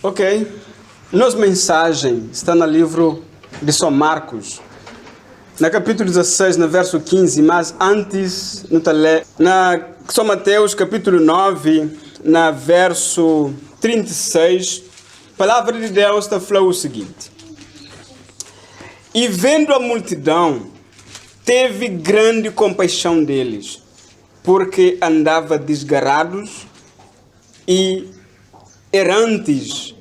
Ok. Nossa mensagem está no livro de São Marcos, no capítulo 16, no verso 15, mas antes, na São Mateus, capítulo 9, no verso 36, a palavra de Deus está falando o seguinte: e vendo a multidão, teve grande compaixão deles, porque andava desgarrados e errantes,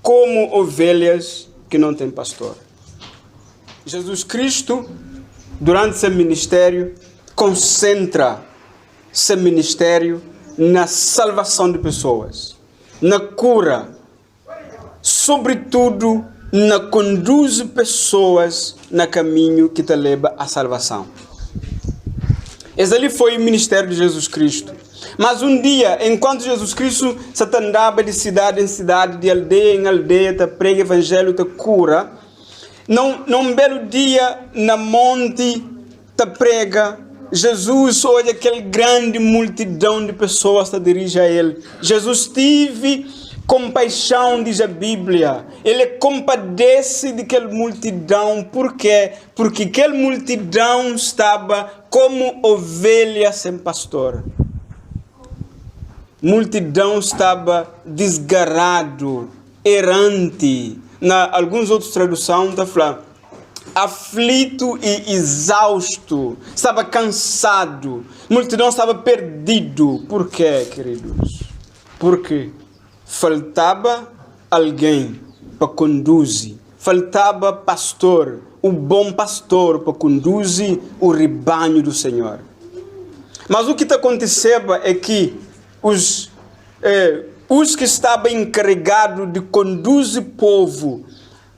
como ovelhas que não têm pastor. Jesus Cristo, durante seu ministério, concentra seu ministério na salvação de pessoas, na cura, sobretudo na conduz pessoas no caminho que te leva à salvação. Esse ali foi o ministério de Jesus Cristo. Mas um dia, enquanto Jesus Cristo se andava de cidade em cidade, de aldeia em aldeia, te prega o evangelho, te cura, num belo dia, na monte, te prega, Jesus olha aquela grande multidão de pessoas que dirige a ele. Jesus teve compaixão, diz a Bíblia. Ele compadece daquela multidão. Por quê? Porque aquela multidão estava como ovelha sem pastor. Multidão estava desgarrado, errante. Algumas outras traduções está falando aflito e exausto. Estava cansado. Multidão estava perdido. Por quê, queridos? Porque faltava alguém para conduzir. Faltava pastor, o bom pastor para conduzir o rebanho do Senhor. Mas o que está acontecendo é que os que estavam encarregados de conduzir o povo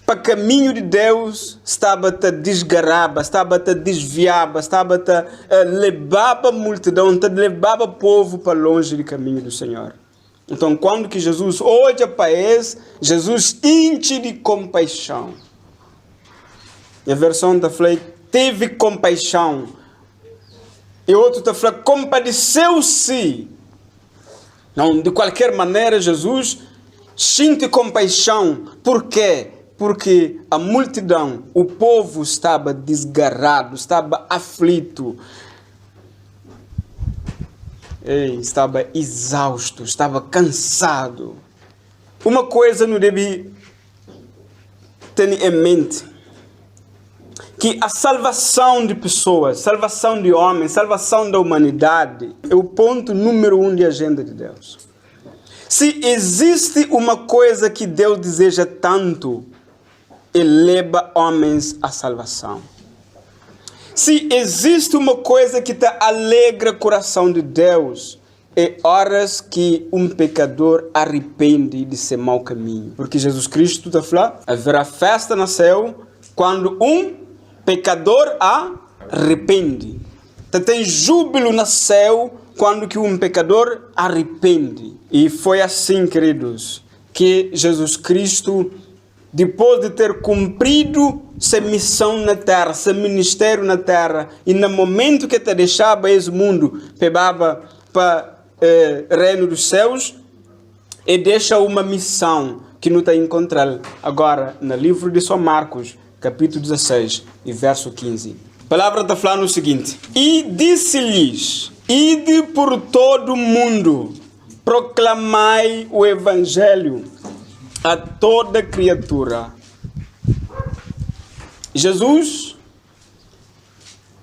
para o caminho de Deus estavam a desgarrar, estavam a desviar, estavam a levar a multidão, levar o povo para longe do caminho do Senhor. Então, quando que Jesus olha para eles, Jesus enche de compaixão. E a versão da fala, teve compaixão. E outro está falando, compadeceu-se. Não, de qualquer maneira, Jesus sente compaixão. Por quê? Porque a multidão, o povo estava desgarrado, estava aflito. Estava exausto, estava cansado. Uma coisa não deve ter em mente, que a salvação de pessoas, salvação de homens, salvação da humanidade é o ponto número 1 de agenda de Deus. Se existe uma coisa que Deus deseja tanto, ele leva homens à salvação. Se existe uma coisa que te alegra o coração de Deus, é horas que um pecador arrepende de seu mau caminho. Porque Jesus Cristo está falando, haverá festa no céu quando um pecador arrepende. Tem júbilo no céu quando que um pecador arrepende. E foi assim, queridos, que Jesus Cristo, depois de ter cumprido sua missão na terra, seu ministério na terra, e no momento que te deixava esse mundo, pegava para o reino dos céus, e deixa uma missão que não está encontrando agora no livro de São Marcos, capítulo 16, e verso 15. A palavra está falando o seguinte: e disse-lhes, ide por todo o mundo, proclamai o evangelho a toda criatura. Jesus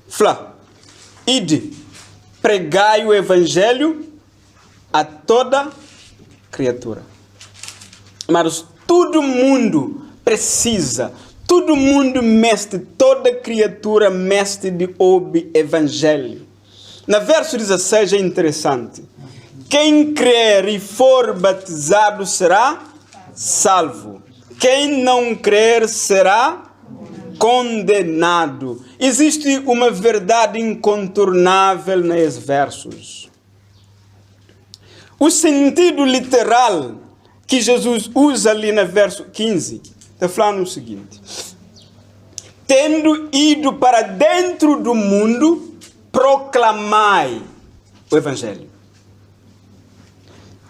fala, ide, pregai o evangelho a toda criatura. Mas todo mundo precisa, todo mundo mestre, toda criatura mestre de ouvir evangelho. No verso 16 é interessante. Quem crer e for batizado será salvo. Quem não crer será condenado. Existe uma verdade incontornável nesses versos. O sentido literal que Jesus usa ali no verso 15 está falando o seguinte: tendo ido para dentro do mundo, proclamai o evangelho.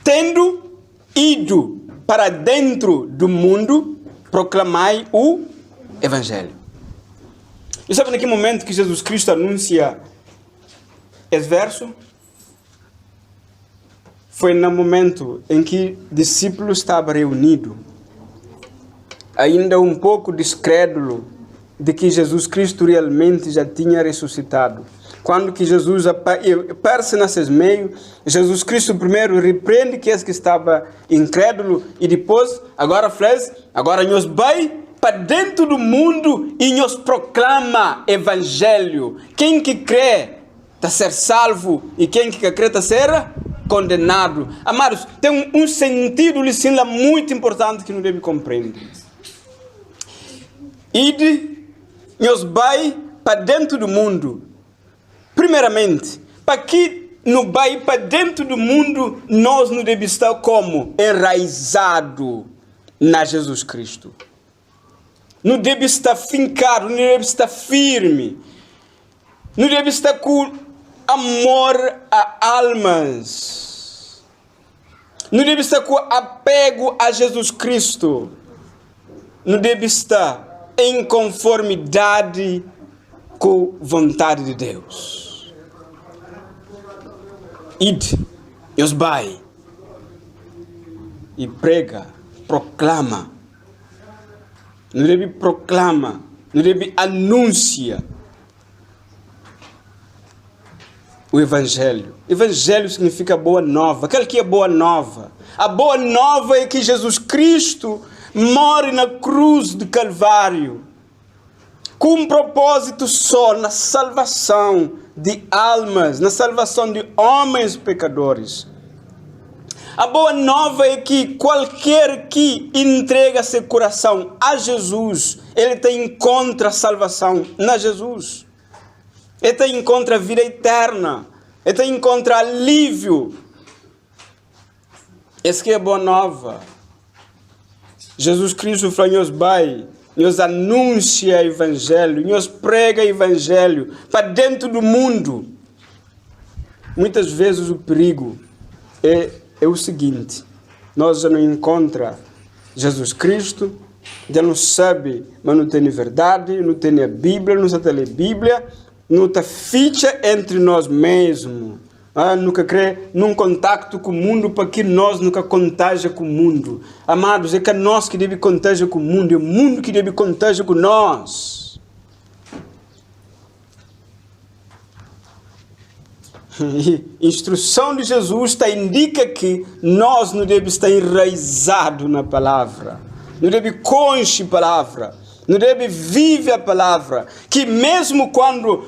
Tendo ido para dentro do mundo, proclamai o Evangelho. E sabe naquele momento que Jesus Cristo anuncia esse verso? Foi no momento em que discípulos estavam reunidos, ainda um pouco descrédulo de que Jesus Cristo realmente já tinha ressuscitado. Quando que Jesus aparece nesses meios, Jesus Cristo primeiro repreende que estava incrédulo e depois, agora nós vai para dentro do mundo e nos proclama evangelho. Quem que crê está ser salvo e quem que crê está ser condenado. Amados, tem um sentido muito importante que não deve compreender. E nós vai para dentro do mundo. Primeiramente, para que não vai para dentro do mundo, nós não devemos estar como? Enraizado na Jesus Cristo. Não deve estar fincado, não deve estar firme. Não deve estar com amor a almas. Não deve estar com apego a Jesus Cristo. Não deve estar em conformidade com a vontade de Deus. Ide, os vai e prega, proclama. Não deve proclama, não deve anuncia o Evangelho. Evangelho significa boa nova. Aquilo que é boa nova. A boa nova é que Jesus Cristo morre na cruz do Calvário com um propósito só, na salvação de almas, na salvação de homens pecadores. A boa nova é que qualquer que entrega seu coração a Jesus, ele encontra salvação na Jesus. Ele encontra vida eterna. Ele encontra alívio. Essa que é a boa nova. Jesus Cristo falou, nos vai, nos anuncia o Evangelho, nos prega o Evangelho para dentro do mundo. Muitas vezes o perigo é o seguinte: nós já não encontramos Jesus Cristo, já não sabe, mas não tem verdade, não tem a Bíblia, não sabe ler a Bíblia, não está ficha entre nós mesmos. Nunca crê num contato com o mundo para que nós nunca contagia com o mundo. Amados, é que nós que deve contagiar com o mundo, é o mundo que deve contagiar com nós. Instrução de Jesus indica que nós não devemos estar enraizados na palavra, não devemos conhecer a palavra, não devemos viver a palavra, que mesmo quando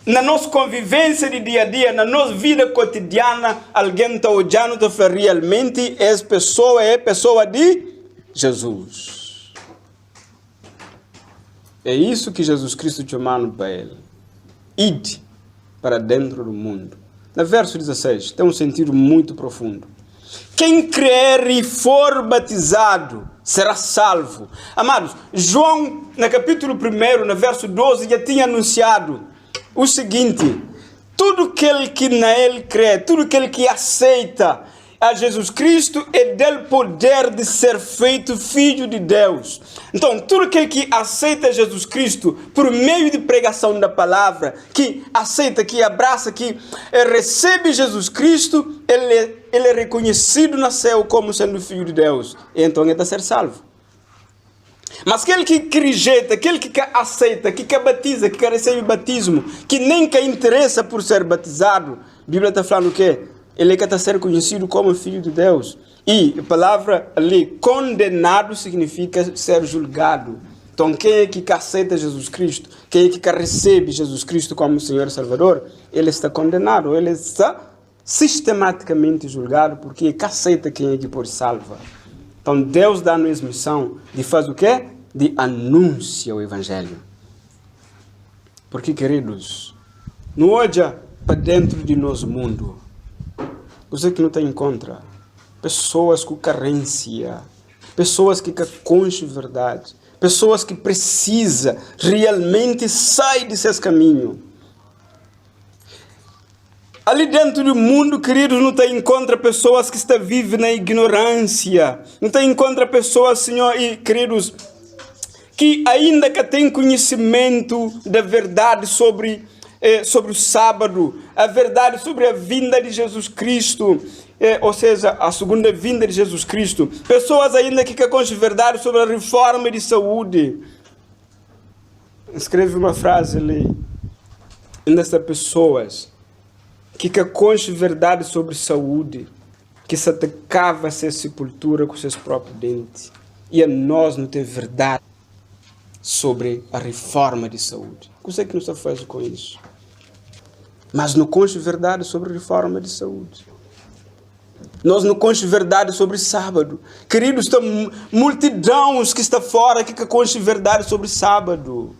na nossa convivência de dia a dia, na nossa vida cotidiana, alguém está olhando e fala, realmente essa pessoa é a pessoa de Jesus. É isso que Jesus Cristo chamou para ele. Ide para dentro do mundo. No verso 16, tem um sentido muito profundo. Quem crer e for batizado será salvo. Amados, João, no capítulo 1, no verso 12, já tinha anunciado o seguinte: tudo aquele que nele crê, tudo aquele que aceita a Jesus Cristo é dele poder de ser feito filho de Deus. Então, tudo aquele que aceita Jesus Cristo por meio de pregação da palavra, que aceita, que abraça, que recebe Jesus Cristo, ele é reconhecido no céu como sendo filho de Deus. E então ele está a ser salvo. Mas aquele que rejeita, aquele que aceita, que batiza, que recebe batismo, que nem que interessa por ser batizado, a Bíblia está falando o quê? Ele quer ser conhecido como filho de Deus. E a palavra ali, condenado, significa ser julgado. Então, quem é que aceita Jesus Cristo? Quem é que recebe Jesus Cristo como Senhor e Salvador? Ele está condenado, ele está sistematicamente julgado, porque ele aceita quem é que por salva. Então, Deus dá-nos missão de fazer o quê? De anunciar o Evangelho. Porque, queridos, não olha para dentro de nosso mundo. Você que não tem encontra pessoas com carência, pessoas que conhecem verdade, pessoas que precisam realmente sair desses caminhos. Ali dentro do mundo, queridos, não tem encontra pessoas que estão vivendo na ignorância. Não tem encontra pessoas, Senhor, e queridos, que ainda que têm conhecimento da verdade sobre o sábado, a verdade sobre a vinda de Jesus Cristo, ou seja, a segunda vinda de Jesus Cristo. Pessoas ainda que conhecem verdade sobre a reforma de saúde. Escreve uma frase ali. Ainda são pessoas que conhecem verdade sobre saúde, que se atacava a sua sepultura com seus próprios dentes. E a nós não tem verdade sobre a reforma de saúde. O que é que nós fazemos com isso? Mas não conhece verdade sobre a reforma de saúde. Nós não conhecemos verdade sobre sábado. Queridos, tem multidões que estão fora que conhecem verdade sobre sábado.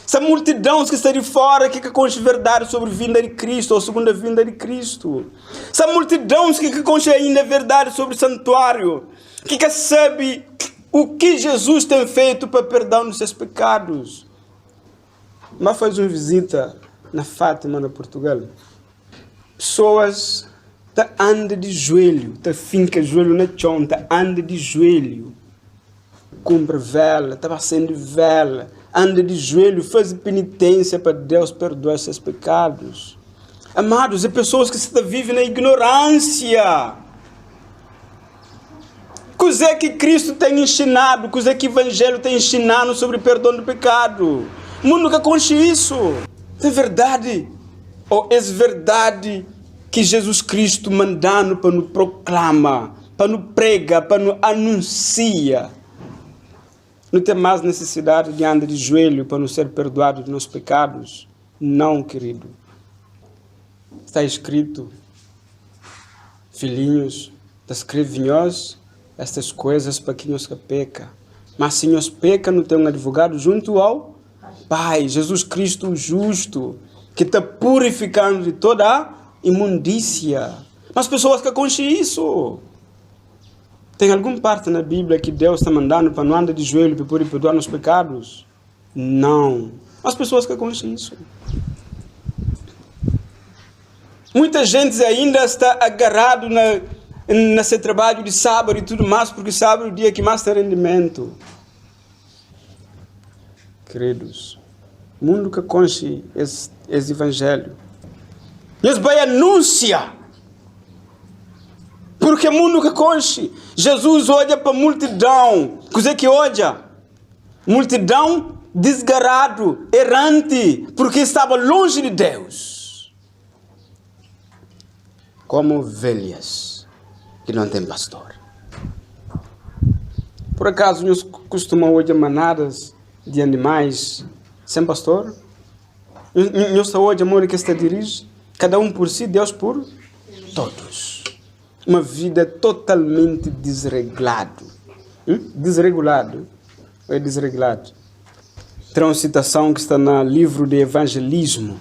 São multidões que estão de fora que conhecem verdade sobre a vinda de Cristo ou a segunda vinda de Cristo. São multidões que conhecem ainda verdade sobre o santuário. Que sabem o que Jesus tem feito para perdão dos seus pecados. Mas faz uma visita na Fátima, na Portugal. Pessoas andam de joelho, finca joelho na chão, andam de joelho. Cumpre vela, está acendendo vela, anda de joelho, faz penitência para Deus perdoar seus pecados. Amados, é pessoas que vivem na ignorância. Coisa que Cristo tem ensinado, coisa que o Evangelho tem ensinado sobre o perdão do pecado. O mundo nunca conhece isso. É verdade, ou é verdade que Jesus Cristo mandando para nos proclama, para nos prega, para nos anuncia. Não tem mais necessidade de andar de joelho para nos ser perdoado de nossos pecados? Não, querido. Está escrito, filhinhos, está escrito nós estas coisas para quem nos peca. Mas se nos peca, não tem um advogado junto ao Pai, Jesus Cristo justo, que está purificando de toda a imundícia. Mas pessoas que conhecem isso. Tem alguma parte na Bíblia que Deus está mandando para não andar de joelho para poder perdoar nos pecados? Não. As pessoas que conhecem isso. Muita gente ainda está agarrado nesse trabalho de sábado e tudo mais, porque sábado é o dia que mais tem rendimento. Queridos, o mundo que conhece esse evangelho, eles vai anunciar. Porque o mundo que conhece, Jesus olha para a multidão. Coisa que olha? Multidão desgarrado, errante, porque estava longe de Deus. Como ovelhas que não têm pastor. Por acaso, nós costumamos olhar manadas de animais sem pastor? Nós hoje, amor, que está dirige, cada um por si, Deus por todos. Uma vida totalmente desreglado. Desregulado. Ou é desreglado? Tem uma citação que está no livro de Evangelismo,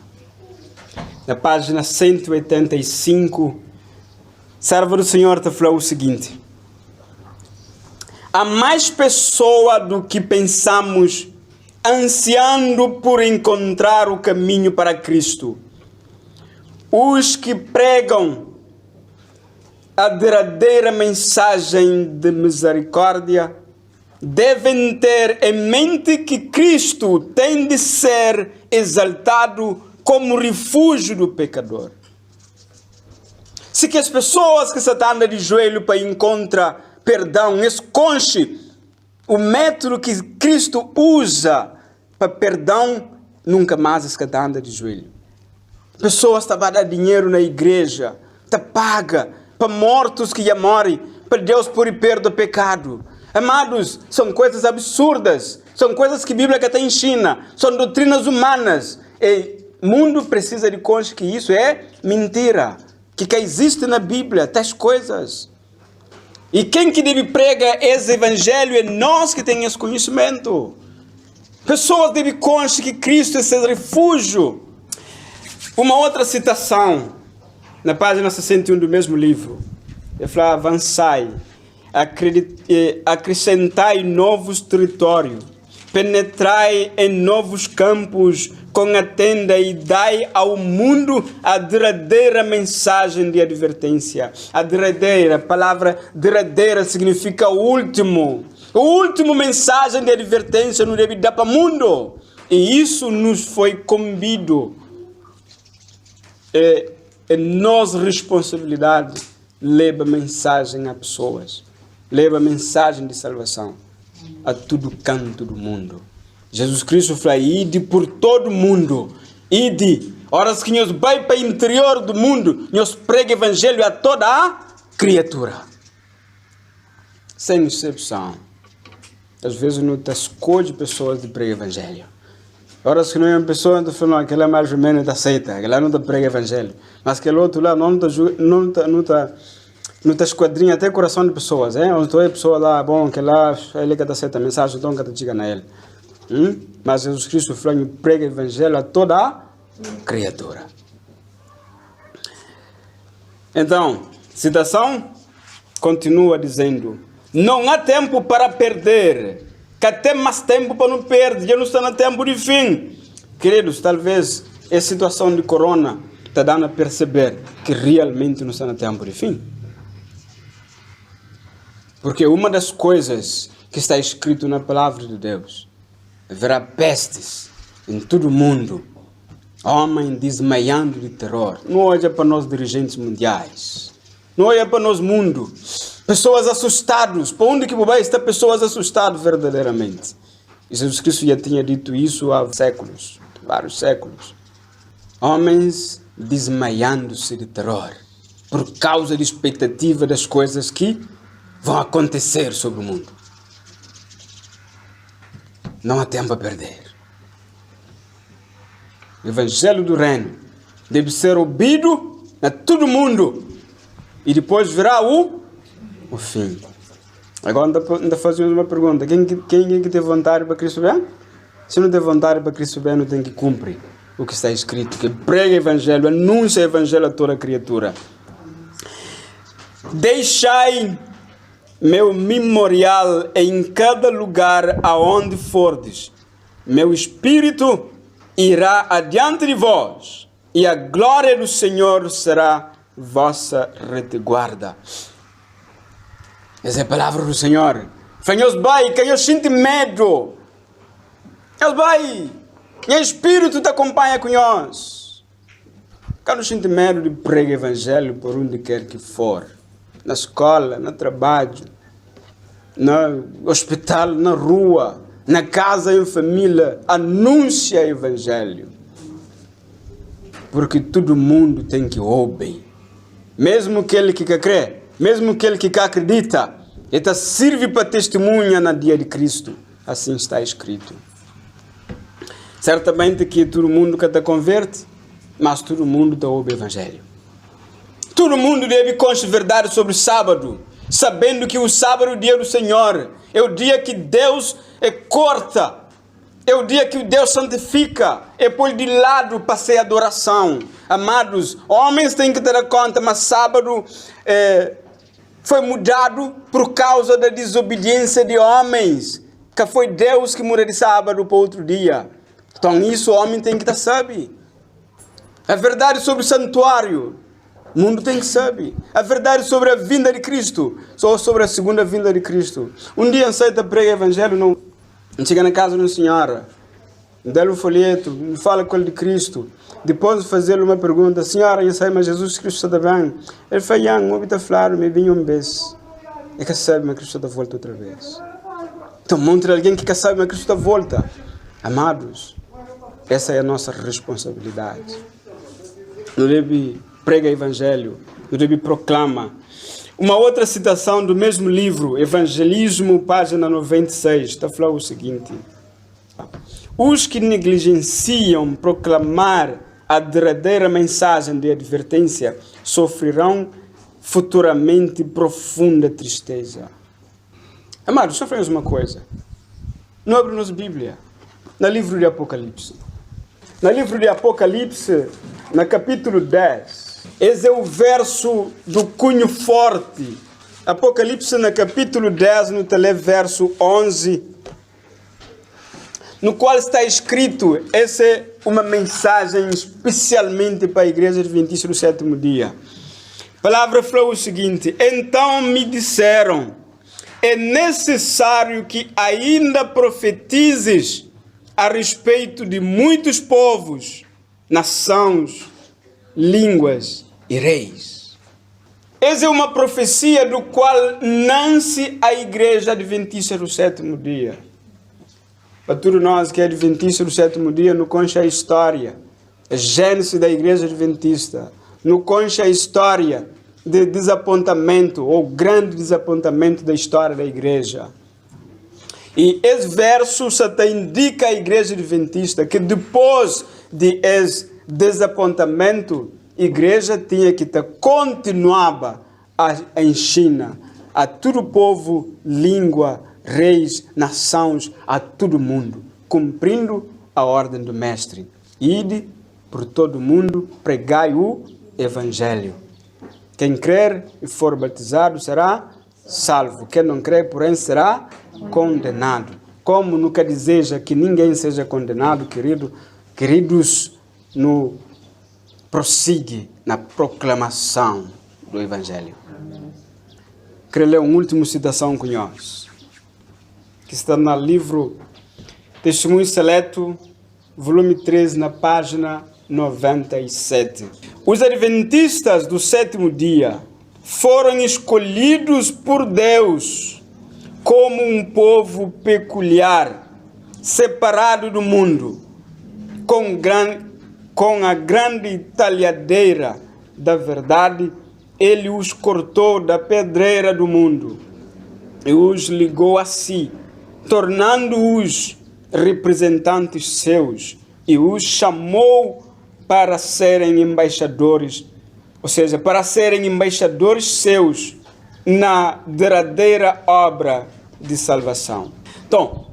na página 185. Servo do Senhor te falou o seguinte: há mais pessoas do que pensamos ansiando por encontrar o caminho para Cristo. Os que pregam a verdadeira mensagem de misericórdia devem ter em mente que Cristo tem de ser exaltado como refúgio do pecador. Se que as pessoas que estão de joelho para encontrar perdão, esconde o método que Cristo usa para perdão, nunca mais estão de joelho. Pessoas estão a dar dinheiro na igreja, está paga para mortos que já morrem, para Deus por perdoar o pecado. Amados, são coisas absurdas, são coisas que a Bíblia até ensina, são doutrinas humanas. E o mundo precisa de conhecer que isso é mentira, que existe na Bíblia, tais coisas. E quem que deve pregar esse evangelho é nós que temos esse conhecimento. Pessoas devem conhecer que Cristo é seu refúgio. Uma outra citação, na página 61 do mesmo livro, ele fala: avançai, acrescentai novos territórios, penetrai em novos campos, com a tenda e dai ao mundo a derradeira mensagem de advertência. A derradeira, a palavra derradeira significa o último. O último mensagem de advertência não deve dar para o mundo. E isso nos foi combido. É nossa responsabilidade levar mensagem a pessoas. Leva mensagem de salvação a todo canto do mundo. Jesus Cristo falou, ide por todo mundo. Ide. Horas que nós vai para o interior do mundo, nós prega o evangelho a toda a criatura. Sem exceção. Às vezes não te escolhe pessoas de pregar o evangelho. Horas que não é uma pessoa que fala, aquela é mais ou menos aceita, aquela não te prega o evangelho. Mas aquele outro lá não te esquadrinha até o coração de pessoas. Onde é a pessoa lá, bom, que lá, ele que aceita a mensagem, então que te diga na ele. Mas Jesus Cristo falou, prega o evangelho a toda a criatura. Então, citação continua dizendo, não há tempo para perder, que até mais tempo para não perder, já não está no tempo de fim. Queridos, talvez a situação de corona está dando a perceber que realmente não está no tempo de fim. Porque uma das coisas que está escrito na palavra de Deus, haverá pestes em todo o mundo, homens desmaiando de terror. Não olha para nós dirigentes mundiais, não olha para nós mundo, pessoas assustadas. Para onde que vai estar pessoas assustadas verdadeiramente? E Jesus Cristo já tinha dito isso há séculos, vários séculos. Homens desmaiando-se de terror por causa de expectativa das coisas que vão acontecer sobre o mundo. Não há tempo a perder. O evangelho do reino deve ser ouvido a todo mundo. E depois virá o fim. Agora ainda fazemos uma pergunta. Quem é que tem vontade para Cristo bem? Se não tem vontade para Cristo bem, não tem que cumprir o que está escrito. Que prega o evangelho, anuncia o evangelho a toda criatura. Deixai meu memorial em cada lugar aonde fordes. Meu espírito irá adiante de vós, e a glória do Senhor será vossa retaguarda. Essa é a palavra do Senhor. Fanhos vai, que eu sinto medo. Eu vai. Meu espírito te acompanha com nós. Quando eu sinto medo de pregar o evangelho por onde quer que for. Na escola, no trabalho, no hospital, na rua, na casa, em família, anuncia o evangelho. Porque todo mundo tem que ouvir. Mesmo aquele que crê, mesmo aquele que acredita, ele serve para testemunha no dia de Cristo. Assim está escrito. Certamente que todo mundo que te converte, mas todo mundo te ouve o evangelho. Todo mundo deve conhecer verdade sobre o sábado, sabendo que o sábado é o dia do Senhor, é o dia que Deus corta, é o dia que Deus santifica, é pôr de lado para ser adoração. Amados, homens têm que ter conta, mas sábado foi mudado por causa da desobediência de homens, que foi Deus que mudou de sábado para outro dia. Então isso o homem tem que estar sabe. A verdade sobre o santuário, o mundo tem que saber. A verdade sobre a vinda de Cristo, só sobre a segunda vinda de Cristo. Um dia aceita prega o evangelho, não chega na casa de uma senhora, dá-lhe um folheto, fala com ele de Cristo. Depois de fazer-lhe uma pergunta, senhora, eu sei, mas Jesus Cristo está bem? Ele fala, não, está claro, me vinha um beijo. E que sabe, mas Cristo está de volta outra vez. Então, montre alguém que sabe, mas Cristo está de volta. Amados, essa é a nossa responsabilidade. Não deve prega o evangelho, não deve proclama. Uma outra citação do mesmo livro, Evangelismo, página 96, está falando o seguinte: os que negligenciam proclamar a verdadeira mensagem de advertência sofrerão futuramente profunda tristeza. Amados, sofremos uma coisa. Não abre nossa Bíblia. No livro de Apocalipse. No livro de Apocalipse, no capítulo 10, esse é o verso do cunho forte. Apocalipse, no capítulo 10, no verso 11. no qual está escrito, essa é uma mensagem especialmente para a Igreja Adventista do Sétimo Dia. A palavra falou o seguinte: então me disseram, é necessário que ainda profetizes a respeito de muitos povos, nações, línguas e reis. Essa é uma profecia do qual nasce a Igreja Adventista do Sétimo Dia. Para todos nós que é Adventista do Sétimo Dia, não concha a história, a gênese da Igreja Adventista, não concha a história de desapontamento, ou grande desapontamento da história da Igreja. E esse verso até indica a Igreja Adventista que depois de esse desapontamento, a Igreja tinha que continuava a ensinar a todo o povo, língua, reis, nações, a todo mundo, cumprindo a ordem do Mestre. Ide por todo mundo, pregai o Evangelho. Quem crer e for batizado será salvo. Quem não crer, porém, será condenado. Como nunca deseja que ninguém seja condenado, queridos, no prossigue na proclamação do Evangelho. Quero ler uma última citação com nós, que está no livro Testemunho Seleto, volume 13, na página 97. Os adventistas do sétimo dia foram escolhidos por Deus como um povo peculiar, separado do mundo, com a grande talhadeira da verdade. Ele os cortou da pedreira do mundo e os ligou a si, tornando-os representantes seus, e os chamou para serem embaixadores, ou seja, para serem embaixadores seus na derradeira obra de salvação. Então,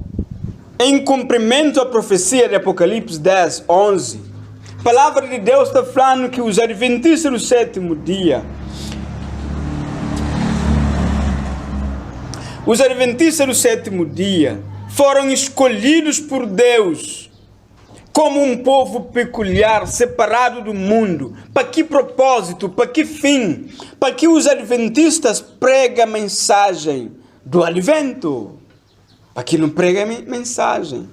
em cumprimento à profecia de Apocalipse 10, 11, a palavra de Deus está falando que os adventistas do sétimo dia, foram escolhidos por Deus como um povo peculiar, separado do mundo. Para que propósito? Para que fim? Para que os adventistas pregam a mensagem do advento. Para que não pregam a mensagem.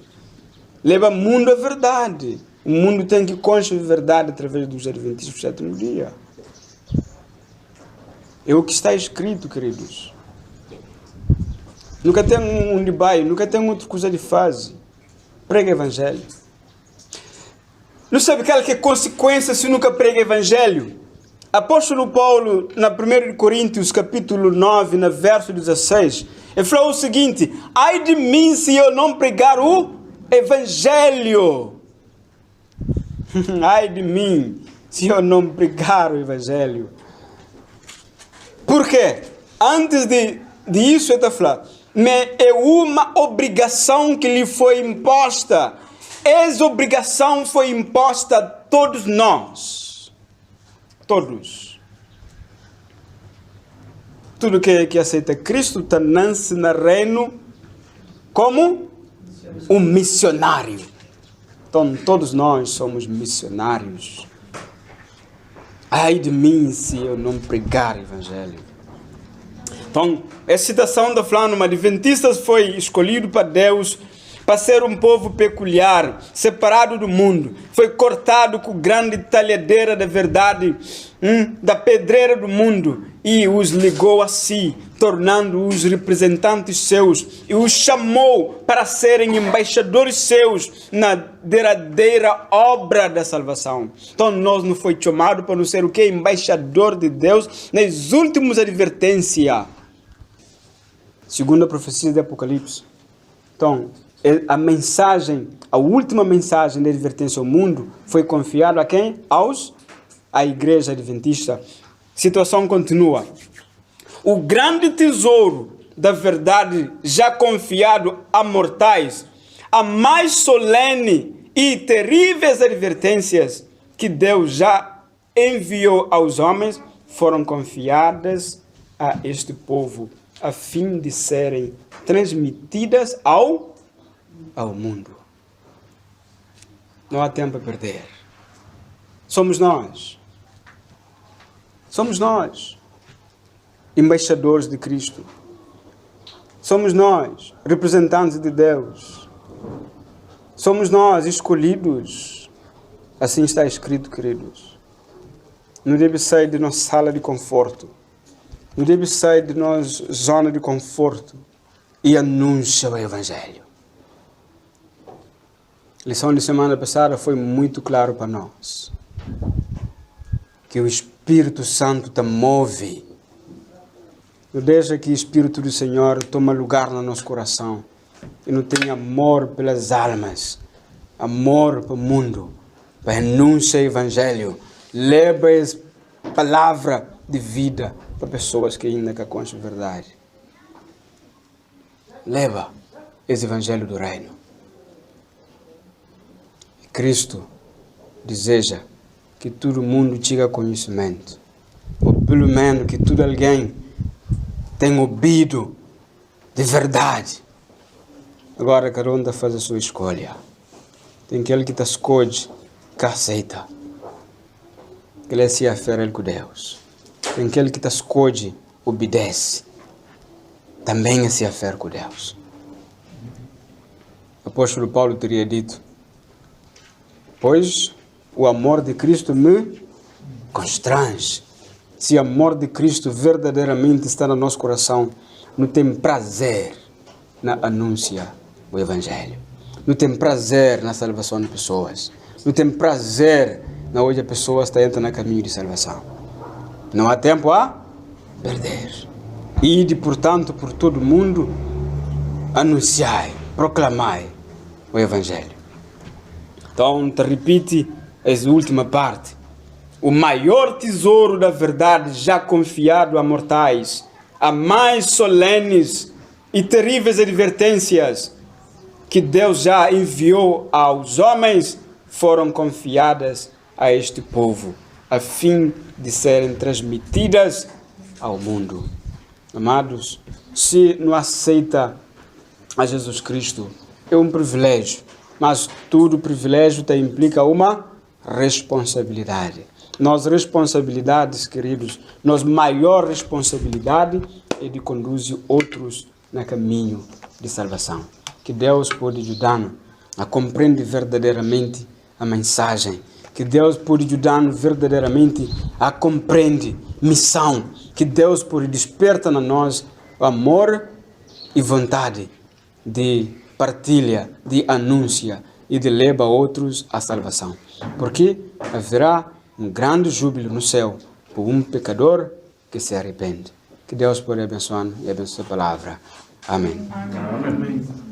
Leva o mundo à verdade. O mundo tem que conhecer a verdade através dos adventistas do sétimo dia. É o que está escrito, queridos. Nunca tem um debate, nunca tem outra coisa de fazer. Prega o Evangelho. Não sabe qual que é a consequência se nunca prega o Evangelho? Apóstolo Paulo, na 1 Coríntios, capítulo 9, no verso 16, ele falou o seguinte: ai de mim se eu não pregar o Evangelho. Ai de mim se eu não pregar o Evangelho. Por quê? Antes disso, ele está falando, é uma obrigação que lhe foi imposta. Essa obrigação foi imposta a todos nós. Todos. Tudo que aceita Cristo nasce no reino como um missionário. Então, todos nós somos missionários. Ai de mim se eu não pregar o Evangelho. Então, essa citação da falando, adventistas foi escolhido para Deus para ser um povo peculiar, separado do mundo. Foi cortado com grande talhadeira da verdade, da pedreira do mundo, e os ligou a si, tornando-os representantes seus, e os chamou para serem embaixadores seus na derradeira obra da salvação. Então nós não foi chamado para não ser o que? Embaixador de Deus nas últimas advertências, segundo a profecia de Apocalipse. Então, a mensagem, a última mensagem de advertência ao mundo foi confiada a quem? À Igreja Adventista. A situação continua. O grande tesouro da verdade já confiado a mortais, a mais solene e terríveis advertências que Deus já enviou aos homens, foram confiadas a este povo, a fim de serem transmitidas ao mundo. Não há tempo a perder. Somos nós. Somos nós, embaixadores de Cristo. Somos nós, representantes de Deus. Somos nós, escolhidos. Assim está escrito, queridos. Não deve sair de nossa sala de conforto. Não deve sair de nossa zona de conforto e anuncia o Evangelho. A lição de semana passada foi muito claro para nós. Que o Espírito Santo te move. Não deixa que o Espírito do Senhor tome lugar no nosso coração. E não tenha amor pelas almas, amor para o mundo, para anunciar o Evangelho. Leva a palavra de vida para pessoas que ainda não conhecem a verdade. Leva esse Evangelho do Reino. Cristo deseja que todo mundo chegue a conhecimento, ou pelo menos que todo alguém tenha ouvido de verdade. Agora cada um está fazendo a sua escolha. Tem aquele que está escolhe, que aceita, que ele se afere com Deus. Tem aquele que está escolhe, obedece, também se afere com Deus. O apóstolo Paulo teria dito: pois o amor de Cristo me constrange. Se o amor de Cristo verdadeiramente está no nosso coração, não tem prazer na anúncia do Evangelho. Não tem prazer na salvação de pessoas. Não tem prazer na hoje a pessoa está entrando no caminho de salvação. Não há tempo a perder. Ide, portanto, por todo o mundo, anunciai, proclamai o Evangelho. Então, te repite essa última parte. O maior tesouro da verdade já confiado a mortais, a mais solenes e terríveis advertências que Deus já enviou aos homens, foram confiadas a este povo, a fim de serem transmitidas ao mundo. Amados, se não aceita a Jesus Cristo, é um privilégio, mas todo privilégio implica uma responsabilidade. Nossas responsabilidades, queridos, nossa maior responsabilidade é de conduzir outros no caminho de salvação. Que Deus pode ajudar-nos a compreender verdadeiramente a mensagem. Que Deus pode ajudar-nos verdadeiramente a compreender a missão. Que Deus pode despertar na nós o amor e vontade de partilha, de anúncia e de levar outros à salvação. Porque haverá um grande júbilo no céu por um pecador que se arrepende. Que Deus pode abençoar e abençoe a palavra. Amém. Amém.